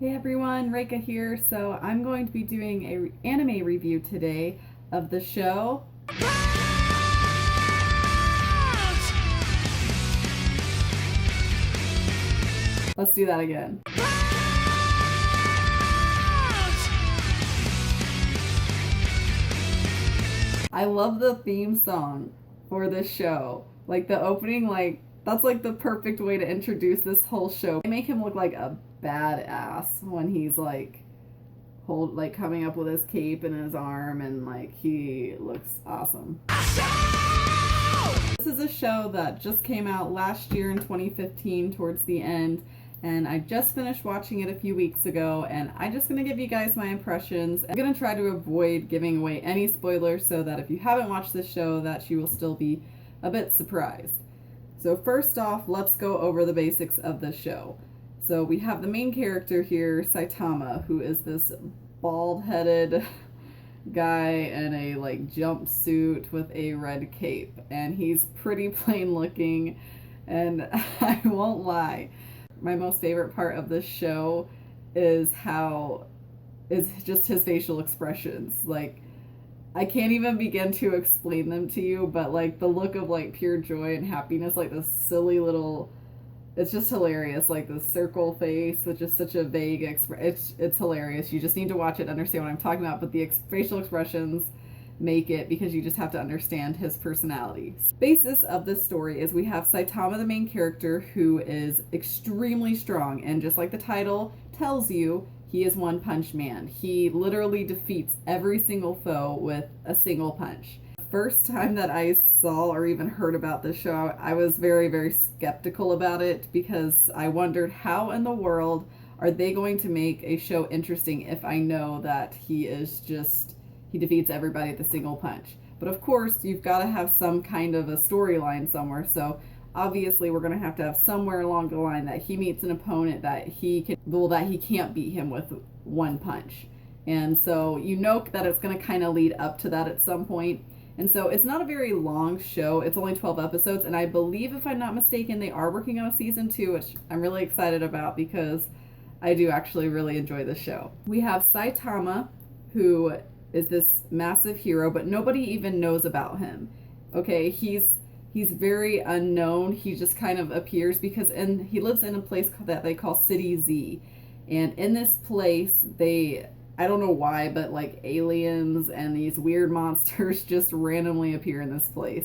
Hey everyone, Reika here. So I'm going to be doing a anime review today of the show. Let's do that again. I love the theme song for this show. Like the opening, that's like the perfect way to introduce this whole show. They make him look like a badass when he's coming up with his cape in his arm, and he looks awesome. This is a show that just came out last year in 2015 towards the end, and I just finished watching it a few weeks ago, and I'm just going to give you guys my impressions. I'm going to try to avoid giving away any spoilers so that if you haven't watched this show that you will still be a bit surprised. So first off, let's go over the basics of the show. So we have the main character here, Saitama, who is this bald-headed guy in a jumpsuit with a red cape, and he's pretty plain looking, and I won't lie, my most favorite part of this show is just his facial expressions. I can't even begin to explain them to you, but the look of pure joy and happiness, this silly little, it's just hilarious. The circle face, it's just such a vague it's hilarious. You just need to watch it to understand what I'm talking about, but the facial expressions make it, because you just have to understand his personality. Basis of this story is we have Saitama, the main character, who is extremely strong, and just like the title tells you, he is One Punch Man. He literally defeats every single foe with a single punch. First time that I saw or even heard about this show, I was very, very skeptical about it, because I wondered how in the world are they going to make a show interesting if I know that he defeats everybody with a single punch. But of course, you've got to have some kind of a storyline somewhere, so obviously we're going to have somewhere along the line that he meets an opponent that he can't beat him with one punch. And so you know that it's going to kind of lead up to that at some point. And so it's not a very long show. It's only 12 episodes, and I believe, if I'm not mistaken, they are working on a season 2, which I'm really excited about because I do actually really enjoy the show. We have Saitama, who is this massive hero, but nobody even knows about him. Okay, he's very unknown. He just kind of appears because he lives in a place that they call City Z. And in this place, I don't know why, but aliens and these weird monsters just randomly appear in this place.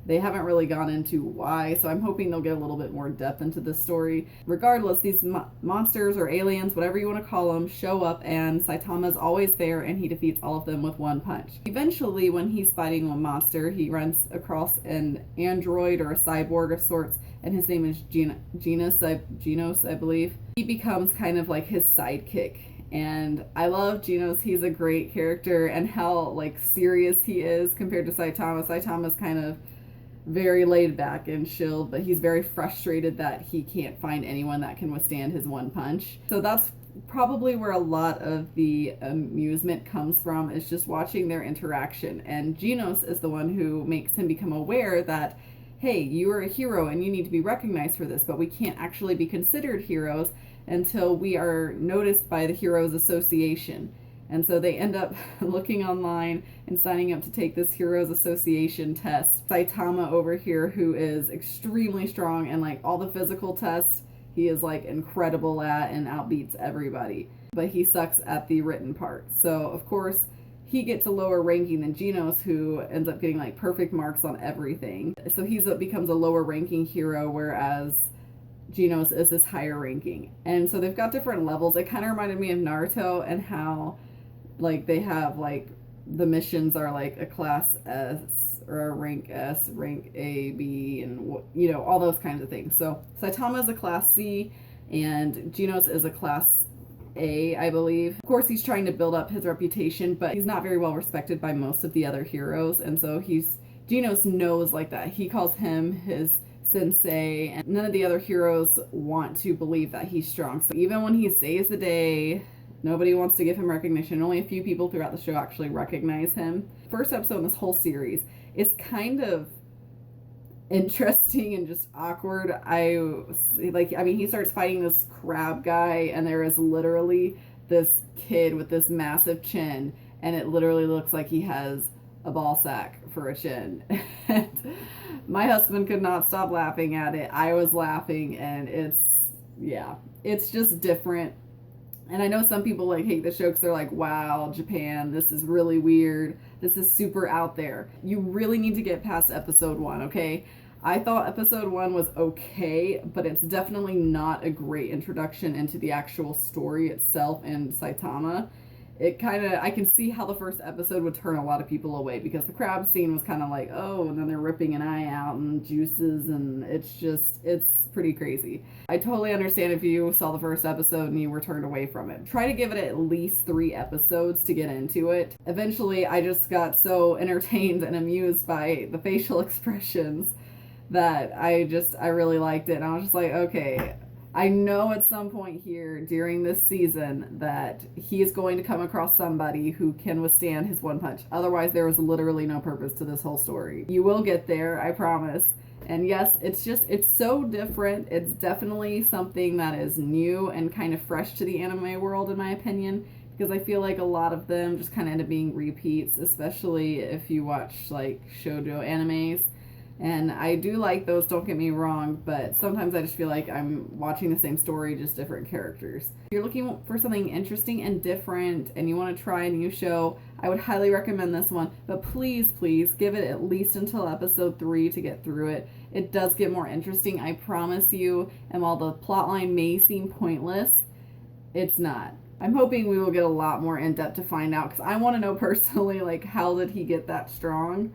They haven't really gone into why, so I'm hoping they'll get a little bit more depth into this story. Regardless, these monsters or aliens, whatever you want to call them, show up, and Saitama's always there, and he defeats all of them with one punch. Eventually, when he's fighting a monster, he runs across an android or a cyborg of sorts, and his name is Genos, I believe. He becomes kind of like his sidekick. And I love Genos. He's a great character, and how serious he is compared to Saitama. Saitama's kind of very laid back and chilled, but he's very frustrated that he can't find anyone that can withstand his one punch. So that's probably where a lot of the amusement comes from, is just watching their interaction. And Genos is the one who makes him become aware that, hey, you are a hero and you need to be recognized for this, but we can't actually be considered heroes until we are noticed by the Heroes Association. And so they end up looking online and signing up to take this Heroes Association test. Saitama over here, who is extremely strong, and all the physical tests he is incredible at and outbeats everybody. But he sucks at the written part. So of course he gets a lower ranking than Genos, who ends up getting perfect marks on everything. So he becomes a lower ranking hero, whereas Genos is this higher ranking. And so they've got different levels. It kind of reminded me of Naruto, and how they have the missions are a class S or a rank S, rank A, B, and all those kinds of things. So Saitama is a class C, and Genos is a class A, I believe. Of course, he's trying to build up his reputation, but he's not very well respected by most of the other heroes, and so Genos knows that. He calls him his sensei, and none of the other heroes want to believe that he's strong. So even when he saves the day, nobody wants to give him recognition. Only a few people throughout the show actually recognize him. First episode in this whole series is kind of interesting and just awkward. He starts fighting this crab guy, and there is literally this kid with this massive chin, and it literally looks like he has a ball sack for a chin. And my husband could not stop laughing at it. I was laughing, and it's just different. And I know some people like hate the show because they're like, wow, Japan, this is really weird. This is super out there. You really need to get past episode 1, okay? I thought episode 1 was okay, but it's definitely not a great introduction into the actual story itself and Saitama. I can see how the first episode would turn a lot of people away, because the crab scene was kind of like, oh, and then they're ripping an eye out and juices, and it's pretty crazy. I totally understand if you saw the first episode and you were turned away from it. Try to give it at least 3 episodes to get into it. Eventually, I just got so entertained and amused by the facial expressions that I really liked it. And I was just like, okay, I know at some point here during this season that he is going to come across somebody who can withstand his one punch. Otherwise, there was literally no purpose to this whole story. You will get there, I promise. And yes, it's so different. It's definitely something that is new and kind of fresh to the anime world, in my opinion, because I feel like a lot of them just kind of end up being repeats, especially if you watch like shoujo animes. And I do like those, don't get me wrong, but sometimes I just feel like I'm watching the same story, just different characters. If you're looking for something interesting and different and you want to try a new show, I would highly recommend this one. But please, please give it at least until episode 3 to get through it. It does get more interesting, I promise you. And while the plotline may seem pointless, it's not. I'm hoping we will get a lot more in depth to find out, because I want to know personally, like, how did he get that strong?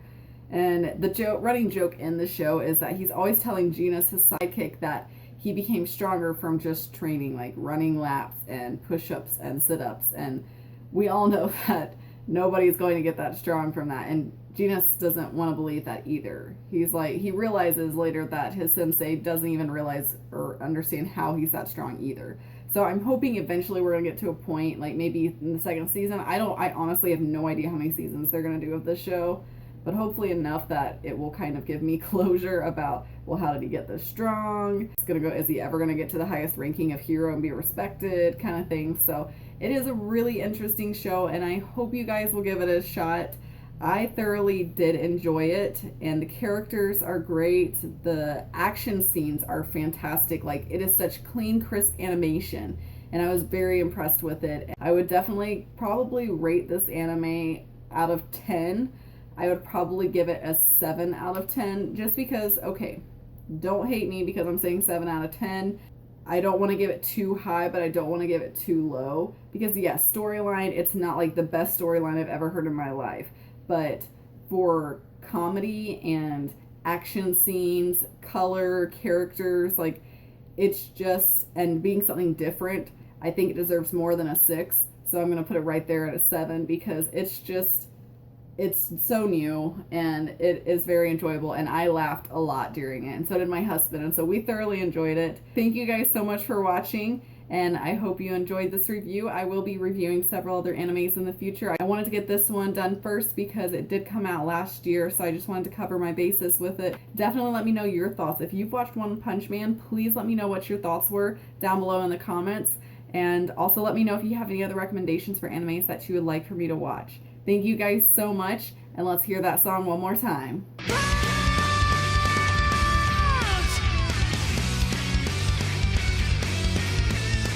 And the running joke in the show is that he's always telling Genus, his sidekick, that he became stronger from just training, like running laps and push-ups and sit-ups. And we all know that nobody's going to get that strong from that. And Genus doesn't want to believe that either. He's like, he realizes later that his sensei doesn't even realize or understand how he's that strong either. So I'm hoping eventually we're going to get to a point, like maybe in the second season. I honestly have no idea how many seasons they're going to do of this show. But hopefully enough that it will kind of give me closure about, well, how did he get this strong? Is he ever gonna get to the highest ranking of hero and be respected, kind of thing. So it is a really interesting show, and I hope you guys will give it a shot. I thoroughly did enjoy it, and the characters are great. The action scenes are fantastic. Like, it is such clean, crisp animation, and I was very impressed with it. I would definitely probably rate this anime out of 10. I would probably give it a 7 out of 10, just because, okay, don't hate me because I'm saying 7 out of 10. I don't want to give it too high, but I don't want to give it too low, because yes, storyline, it's not like the best storyline I've ever heard in my life, but for comedy and action scenes, color, characters, like, it's just, and being something different, I think it deserves more than a 6, so I'm going to put it right there at a 7, because it's so new and it is very enjoyable, and I laughed a lot during it, and so did my husband, and so we thoroughly enjoyed it. Thank you guys so much for watching, and I hope you enjoyed this review. I will be reviewing several other animes in the future. I wanted to get this one done first because it did come out last year, so I just wanted to cover my bases with it. Definitely let me know your thoughts. If you've watched One Punch Man, please let me know what your thoughts were down below in the comments, and also let me know if you have any other recommendations for animes that you would like for me to watch. Thank you guys so much, and let's hear that song one more time.